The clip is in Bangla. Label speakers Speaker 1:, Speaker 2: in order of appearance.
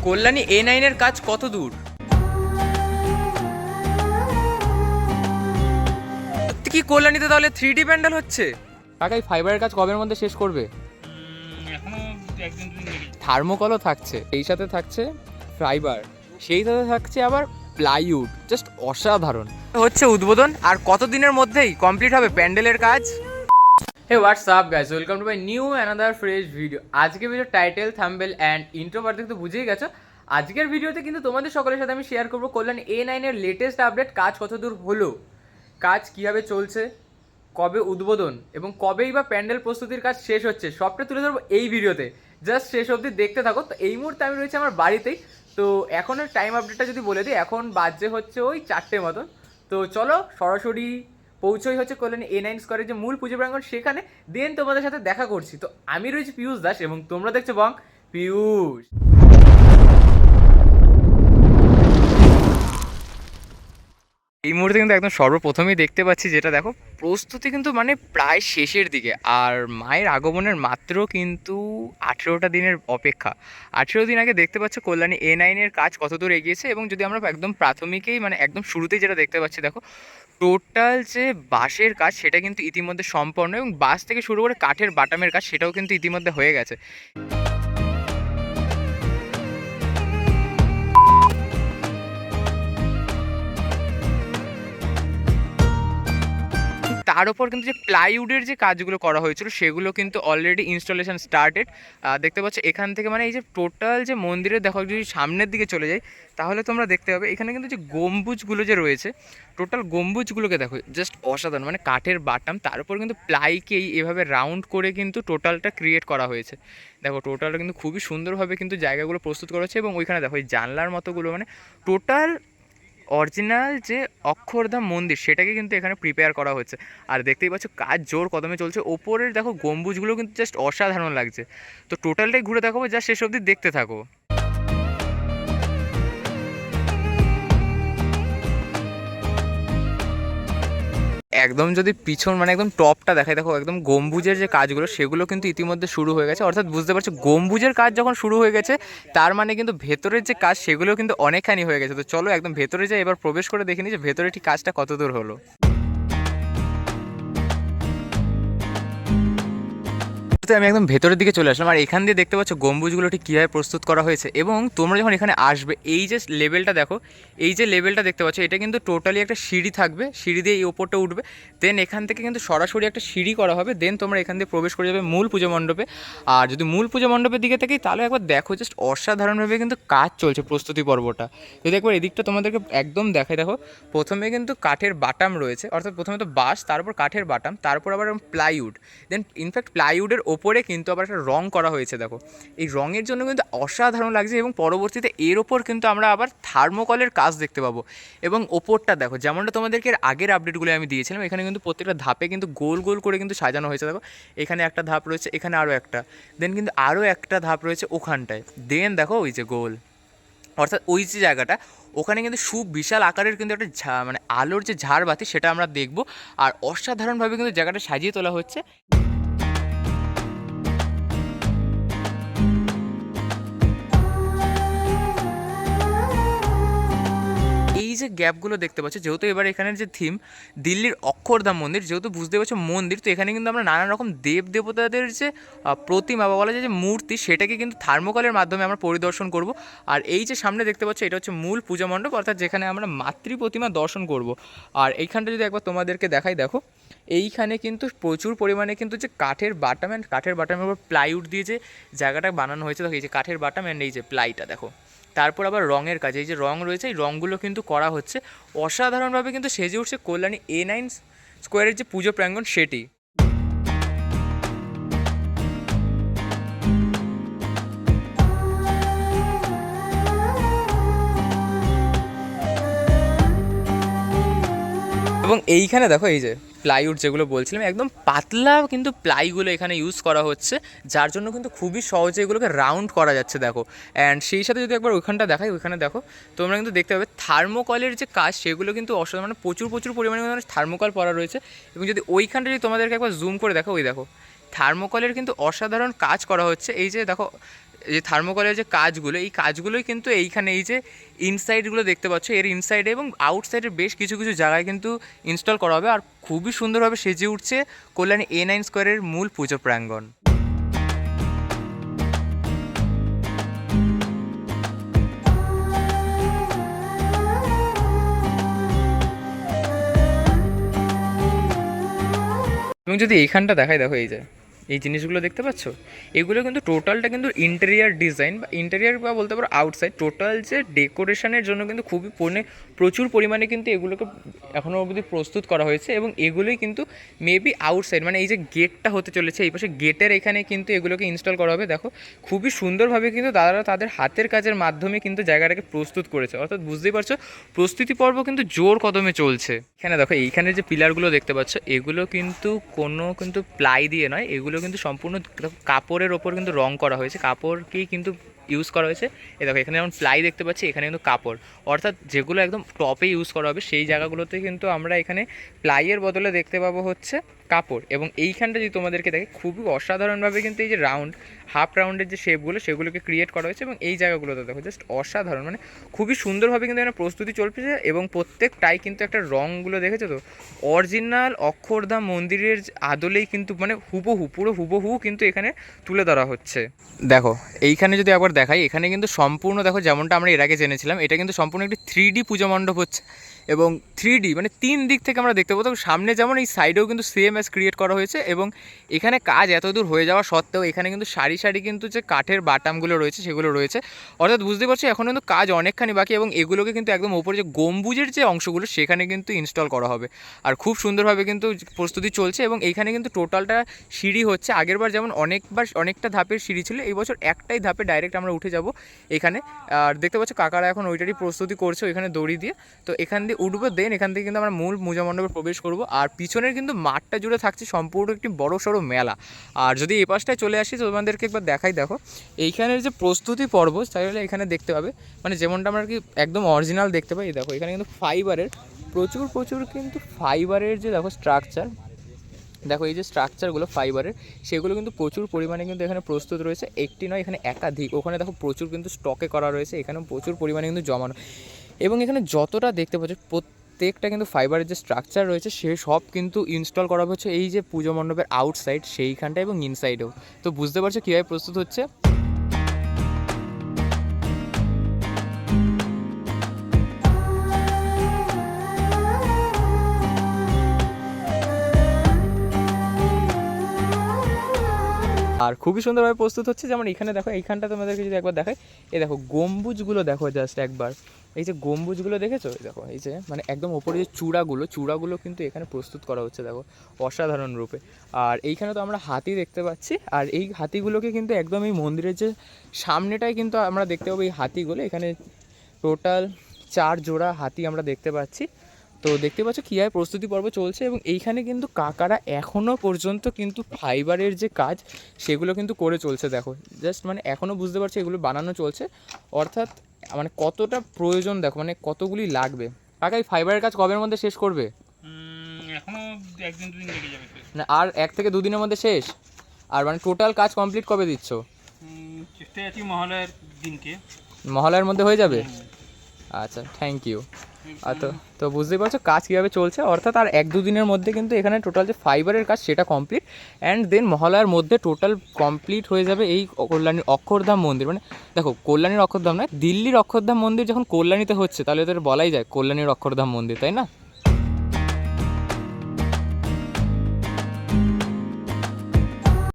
Speaker 1: কল্যাণী A9 কাজ কত দূর? কি কল্যাণীতে তাহলে 3D প্যান্ডেল হচ্ছে? কাকাই ফাইবারের কাজ কবের মধ্যে শেষ করবে?
Speaker 2: এখনো একদিন দুদিন লেগে যাবে।
Speaker 1: থার্মোকলও থাকছে, এই সাথে থাকছে ফাইবার, সেই সাথে থাকছে আবার প্লাইউড, জাস্ট অসাধারণ হচ্ছে উদ্বোধন। আর কতদিনের মধ্যেই কমপ্লিট হবে প্যান্ডেলের কাজ? Hey what's up guys, welcome to my new another fresh video. আজকে video title, thumbnail and intro part দেখে তো বুঝেই গেছো। আজকের ভিডিওতে কিন্তু তোমাদের সকলের সাথে আমি শেয়ার করবো কল্যাণী A9 লেটেস্ট আপডেট, কাজ কত দূর হলো, কাজ কীভাবে চলছে, কবে উদ্বোধন এবং কবেই বা প্যান্ডেল প্রস্তুতির কাজ শেষ হচ্ছে, সবটা তুলে ধরবো এই ভিডিওতে। জাস্ট শেষ অবধি দেখতে থাকো। তো এই মুহূর্তে আমি রয়েছি আমার বাড়িতেই। তো এখনের টাইম আপডেটটা যদি বলে দিই, এখন বাজে হচ্ছে ওই 4টে মতন। তো চলো সরাসরি পৌঁছই হচ্ছে কল্যাণী A9 স্কোয়ারের যে মূল পুজো প্রাঙ্গণ, সেখানে দেন তোমাদের সাথে দেখা করছি। তো আমি রয়েছি পিয়ুষ দাস এবং তোমরা দেখছো বং পিয়ুষ। এই মুহূর্তে কিন্তু একদম সর্বপ্রথমেই দেখতে পাচ্ছি যেটা, দেখো প্রস্তুতি কিন্তু মানে প্রায় শেষের দিকে। আর মায়ের আগমনের মাত্র কিন্তু 18টা দিনের অপেক্ষা। 18 দিন আগে দেখতে পাচ্ছ কল্যাণী A9 কাজ কত দূর এগিয়েছে। এবং যদি আমরা একদম প্রাথমিকেই মানে একদম শুরুতেই যেটা দেখতে পাচ্ছি, দেখো টোটাল যে বাঁশের কাজ সেটা কিন্তু ইতিমধ্যে সম্পন্ন, এবং বাঁশ থেকে শুরু করে কাঠের বাটামের কাজ সেটাও কিন্তু ইতিমধ্যে হয়ে গেছে। তার উপর কিন্তু যে প্লাইউডের যে কাজগুলো করা হয়েছিল সেগুলো কিন্তু অলরেডি ইনস্টলেশন স্টার্টেড। দেখতে পাচ্ছ এখান থেকে মানে এই যে টোটাল যে মন্দিরের, দেখো যদি সামনের দিকে চলে যাই তাহলে তোমরা দেখতে পাবে এখানে কিন্তু যে গম্বুজগুলো যে রয়েছে, টোটাল গম্বুজগুলোকে দেখো জাস্ট অসাধারণ, মানে কাঠের বাটাম তার উপর কিন্তু প্লাইকেই এভাবে রাউন্ড করে কিন্তু টোটালটা ক্রিয়েট করা হয়েছে। দেখো টোটালটা কিন্তু খুবই সুন্দরভাবে কিন্তু জায়গাগুলো প্রস্তুত করা হচ্ছে। এবং ওইখানে দেখো এই জানলার মতোগুলো মানে টোটাল অরিজিনাল যে অক্ষরধাম মন্দির সেটাকে কিন্তু এখানে প্রিপেয়ার করা হচ্ছে। আর দেখতেই পাচ্ছ কাজ জোর কদমে চলছে। ওপরের দেখো গম্বুজগুলো কিন্তু জাস্ট অসাধারণ লাগছে। তো টোটালটাই ঘুরে দেখাবো, যা শেষ অবধি দেখতে থাকো। একদম যদি পিছন মানে একদম টপটা দেখায়, দেখো একদম গম্বুজের যে কাজগুলো সেগুলো কিন্তু ইতিমধ্যে শুরু হয়ে গেছে। অর্থাৎ বুঝতে পারছো গম্বুজের কাজ যখন শুরু হয়ে গেছে তার মানে কিন্তু ভেতরের যে কাজ সেগুলো কিন্তু অনেকখানি হয়ে গেছে। তো চলো একদম ভেতরে যাই, এবার প্রবেশ করে দেখিনি যে ভেতরে ঠিক কাজটা কত দূর হলো। আমি একদম ভেতরের দিকে চলে আসলাম। আর এখান দিয়ে দেখতে পাচ্ছ গম্বুজগুলো ঠিক কীভাবে প্রস্তুত করা হয়েছে। এবং তোমরা যখন এখানে আসবে এই যে লেভেলটা দেখো, এই যে লেভেলটা দেখতে পাচ্ছ এটা কিন্তু টোটালি একটা সিঁড়ি থাকবে, সিঁড়ি দিয়ে এই ওপরটা উঠবে। দেন এখান থেকে কিন্তু সরাসরি একটা সিঁড়ি করা হবে। দেন তোমরা এখান দিয়ে প্রবেশ করে যাবে মূল পুজো মণ্ডপে। আর যদি মূল পুজো মণ্ডপের দিকে থেকেই তাহলে একবার দেখো জাস্ট অসাধারণভাবে কিন্তু কাজ চলছে প্রস্তুতি পর্বটা। যদি একবার এদিকটা তোমাদেরকে একদম দেখাই, দেখো প্রথমে কিন্তু কাঠের বাটাম রয়েছে, অর্থাৎ প্রথমে তো বাঁশ, তারপর কাঠের বাটাম, তারপর আবার প্লাইউড। দেন ইনফ্যাক্ট প্লাইউডের ওপরে কিন্তু আবার একটা রং করা হয়েছে। দেখো এই রঙের জন্য কিন্তু অসাধারণ লাগছে। এবং পরবর্তীতে এর ওপর কিন্তু আমরা আবার থার্মোকলের কাজ দেখতে পাবো। এবং ওপরটা দেখো যেমনটা তোমাদেরকে এর আগের আপডেটগুলো আমি দিয়েছিলাম, এখানে কিন্তু প্রত্যেকটা ধাপে কিন্তু গোল গোল করে কিন্তু সাজানো হয়েছে। দেখো এখানে একটা ধাপ রয়েছে, এখানে আরও একটা, দেন কিন্তু আরও একটা ধাপ রয়েছে ওখানটায়। দেন দেখো ওই যে গোল, অর্থাৎ ওই যে জায়গাটা ওখানে কিন্তু সুবিশাল আকারের কিন্তু একটা মানে আলোর যে ঝাড়বাতি সেটা আমরা দেখবো। আর অসাধারণভাবে কিন্তু জায়গাটা সাজিয়ে তোলা হচ্ছে। এই যে গ্যাপগুলো দেখতে পাচ্ছ, যেহেতু এবার এখানের যে থিম দিল্লির অক্ষরধাম মন্দির, যেহেতু বুঝতে পারছো মন্দির, তো এখানে কিন্তু আমরা নানান রকম দেব দেবতাদের যে প্রতিমা বা বলা যায় যে মূর্তি সেটাকে কিন্তু থার্মোকলের মাধ্যমে আমরা পরিদর্শন করব। আর এই যে সামনে দেখতে পাচ্ছ এটা হচ্ছে মূল পূজা মণ্ডপ, অর্থাৎ যেখানে আমরা মাতৃ প্রতিমা দর্শন করব। আর এইখানটা যদি একবার তোমাদেরকে দেখাই, দেখো এইখানে কিন্তু প্রচুর পরিমাণে কিন্তু যে কাঠের বাটাম অ্যান্ড কাঠের বাটামের উপর প্লাইউড দিয়ে যে জায়গাটা বানানো হয়েছে, দেখো এই যে কাঠের বাটাম অ্যান্ড এই যে প্লাইটা দেখো। তারপর আবার রঙের কাজ, এই যে রং রয়েছে এই রঙগুলো কিন্তু করা হচ্ছে। অসাধারণভাবে কিন্তু সেজে উঠছে কল্যাণী A9 স্কোয়ারের যে পুজো প্রাঙ্গণ সেটি। এবং এইখানে দেখো এই যে প্লাইউড যেগুলো বলছিলাম, একদম পাতলা কিন্তু প্লাইগুলো এখানে ইউজ করা হচ্ছে, যার জন্য কিন্তু খুবই সহজে এগুলোকে রাউন্ড করা যাচ্ছে। দেখো অ্যান্ড সেই সাথে যদি একবার ওইখানটা দেখাই, ওইখানে দেখো তোমরা কিন্তু দেখতে পাবে থার্মোকলের যে কাজ সেগুলো কিন্তু অসাধারণ, মানে প্রচুর প্রচুর পরিমাণে থার্মোকল পরা রয়েছে। এবং যদি ওইখানটা যদি তোমাদেরকে একবার জুম করে দেখো, ওই দেখো থার্মোকলের কিন্তু অসাধারণ কাজ করা হচ্ছে। এই যে দেখো এই যে থার্মোকলের যে কাজগুলো, এই কাজগুলোই কিন্তু এইখানে এই যে ইনসাইডগুলো দেখতে পাচ্ছ, এর ইনসাইডে এবং আউটসাইডের বেশ কিছু কিছু জায়গায় কিন্তু ইনস্টল করা হবে। আর খুবই সুন্দরভাবে সেজে উঠছে কল্যাণী A9 স্কোয়ারের মূল পুজো প্রাঙ্গণ। এবং যদি এইখানটা দেখাই, দেখো এই যে এই জিনিসগুলো দেখতে পাচ্ছ, এগুলো কিন্তু টোটালটা কিন্তু ইন্টেরিয়ার ডিজাইন বা ইন্টেরিয়ার বা বলতে পারো আউটসাইড, টোটাল যে ডেকোরেশনের জন্য কিন্তু খুবই প্রচুর পরিমাণে কিন্তু এগুলোকে এখনও অবধি প্রস্তুত করা হয়েছে। এবং এগুলোই কিন্তু মেবি আউটসাইড, মানে এই যে গেটটা হতে চলেছে এই পাশে গেটের এখানে কিন্তু এগুলোকে ইনস্টল করা হবে। দেখো খুবই সুন্দরভাবে কিন্তু দাদারা তাদের হাতের কাজের মাধ্যমে কিন্তু জায়গাটাকে প্রস্তুত করেছে, অর্থাৎ বুঝতেই পারছো প্রস্তুতি পর্ব কিন্তু জোর কদমে চলছে। এখানে দেখো এইখানে যে পিলারগুলো দেখতে পাচ্ছ, এগুলো কিন্তু কোনো কিন্তু প্লাই দিয়ে নয়, এগুলো কিন্তু সম্পূর্ণ কাপড়ের ওপর কিন্তু রং করা হয়েছে, কাপড়কেই কিন্তু ইউজ করা হয়েছে। এই দেখো এখানে যেমন প্লাই দেখতে পাচ্ছি, এখানে কিন্তু কাপড়, অর্থাৎ যেগুলো একদম টপে ইউজ করা হবে সেই জায়গাগুলোতে কিন্তু আমরা এখানে প্লাইয়ের বদলে দেখতে পাবো হচ্ছে কাপড়। এবং এইখানটা যদি তোমাদেরকে দেখে খুবই অসাধারণভাবে কিন্তু এই যে রাউন্ড হাফ রাউন্ডের যে শেপগুলো সেগুলোকে ক্রিয়েট করা হয়েছে। এবং এই জায়গাগুলোতে দেখো জাস্ট অসাধারণ, মানে খুবই সুন্দরভাবে কিন্তু এখানে প্রস্তুতি চলছে। এবং প্রত্যেকটাই কিন্তু একটা রঙগুলো দেখেছো তো অরিজিনাল অক্ষরধাম মন্দিরের আদলেই কিন্তু মানে হুবহু পুরো হুবহু কিন্তু এখানে তুলে ধরা হচ্ছে। দেখো এইখানে যদি একবার দেখাই, এখানে কিন্তু সম্পূর্ণ দেখো যেমনটা আমরা এর আগে জেনেছিলাম, এটা কিন্তু সম্পূর্ণ একটি 3D পুজো মণ্ডপ হচ্ছে। এবং 3D মানে 3 দিক থেকে আমরা দেখতে পাবো, সামনে যেমন এই সাইডেও কিন্তু সেম অ্যাজ ক্রিয়েট করা হয়েছে। এবং এখানে কাজ এত দূর হয়ে যাওয়া সত্ত্বেও এখানে কিন্তু সারি সারি কিন্তু যে কাঠের বাটামগুলো রয়েছে সেগুলো রয়েছে, অর্থাৎ বুঝতে পারছি এখন কিন্তু কাজ অনেকখানি বাকি। এবং এগুলোকে কিন্তু একদম ওপরে যে গম্বুজের যে অংশগুলো সেখানে কিন্তু ইনস্টল করা হবে। আর খুব সুন্দরভাবে কিন্তু প্রস্তুতি চলছে। এবং এইখানে কিন্তু টোটালটা সিঁড়ি হচ্ছে, আগেরবার যেমন অনেকটা ধাপের সিঁড়ি ছিল, এই বছর একটাই ধাপে ডাইরেক্ট আমরা উঠে যাব এখানে। আর দেখতে পাচ্ছ কাকারা এখন ওইটারই প্রস্তুতি করছে ওইখানে দড়ি দিয়ে। তো এখান দিয়ে উঠবো, দেন এখান থেকে কিন্তু আমরা মূল পূজা মণ্ডপে প্রবেশ করব। আর পিছনের কিন্তু মাঠটা জুড়ে থাকছে সম্পূর্ণ একটি বড় সড়ো মেলা। আর যদি এই পাশটায় চলে আসি তো তোমাদেরকে একবার দেখাই, দেখো এইখানের যে প্রস্তুতি পর্ব চাইলে এখানে দেখতে পাবে, মানে যেমনটা আমরা কি একদম অরিজিনাল দেখতে পাই। দেখো এখানে কিন্তু ফাইবারের প্রচুর কিন্তু ফাইবারের যে দেখো স্ট্রাকচার, দেখো এই যে স্ট্রাকচারগুলো ফাইবারের সেগুলো কিন্তু প্রচুর পরিমাণে কিন্তু এখানে প্রস্তুত রয়েছে, একটি নয় এখানে একাধিক। ওখানে দেখো প্রচুর কিন্তু স্টকে করা রয়েছে, এখানেও প্রচুর পরিমাণে কিন্তু জমানো। এবং এখানে যতটা দেখতে পাচ্ছ প্রত্যেকটা কিন্তু ফাইবারের যে স্ট্রাকচার রয়েছে সে সব কিন্তু ইনস্টল করা হচ্ছে এই যে পুজো মণ্ডপের আউটসাইড সেইখানটা এবং ইনসাইডেও। তো বুঝতে পারছো কীভাবে প্রস্তুত হচ্ছে। আর খুবই সুন্দরভাবে প্রস্তুত হচ্ছে। যেমন এখানে দেখো এইখানটা তোমাদেরকে যদি একবার দেখাই, এই দেখো গম্বুজগুলো দেখো জাস্ট একবার, এই যে গম্বুজগুলো দেখেছো, দেখো এই যে মানে একদম ওপরে যে চূড়াগুলো কিন্তু এখানে প্রস্তুত করা হচ্ছে দেখো অসাধারণ রূপে। আর এইখানে তো আমরা হাতি দেখতে পাচ্ছি, আর এই হাতিগুলোকে কিন্তু একদম এই মন্দিরের যে সামনেটাই কিন্তু আমরা দেখতে পাবো এই হাতিগুলো। এখানে টোটাল 4 জোড়া হাতি আমরা দেখতে পাচ্ছি। তো দেখতে পাচ্ছ কীভাবে প্রস্তুতি পর্ব চলছে। এবং এইখানে কিন্তু কাকারা এখনও পর্যন্ত কিন্তু ফাইবারের যে কাজ সেগুলো কিন্তু করে চলছে। দেখো জাস্ট মানে এখনও বুঝতে পারছো এগুলো বানানো চলছে, অর্থাৎ মানে কতটা প্রয়োজন দেখো, মানে কতগুলি লাগবে। কাকা এই ফাইবারের কাজ কবের মধ্যে শেষ করবে?
Speaker 2: এখনো 1-2 দিন লেগে যাবে
Speaker 1: না আর 1 থেকে 2 দিনের মধ্যে শেষ? আর মানে টোটাল কাজ কমপ্লিট কবে দিচ্ছ?
Speaker 2: চেষ্টায় আছি মহালয়ার দিনকে।
Speaker 1: মহালয়ার মধ্যে হয়ে যাবে? আচ্ছা, থ্যাংক ইউ। তো বুঝতেই পারছো কাজ কীভাবে চলছে, অর্থাৎ আর 1-2 দিনের মধ্যে কিন্তু এখানে টোটাল যে ফাইবারের কাজ সেটা কমপ্লিট। অ্যান্ড দেন মহালয়ার মধ্যে টোটাল কমপ্লিট হয়ে যাবে এই কল্যাণীর অক্ষরধাম মন্দির। মানে দেখো কল্যাণীর অক্ষরধাম নয়, দিল্লির অক্ষরধাম মন্দির যখন কল্যাণীতে হচ্ছে তাহলে তো বলাই যায় কল্যাণীর অক্ষরধাম মন্দির, তাই না?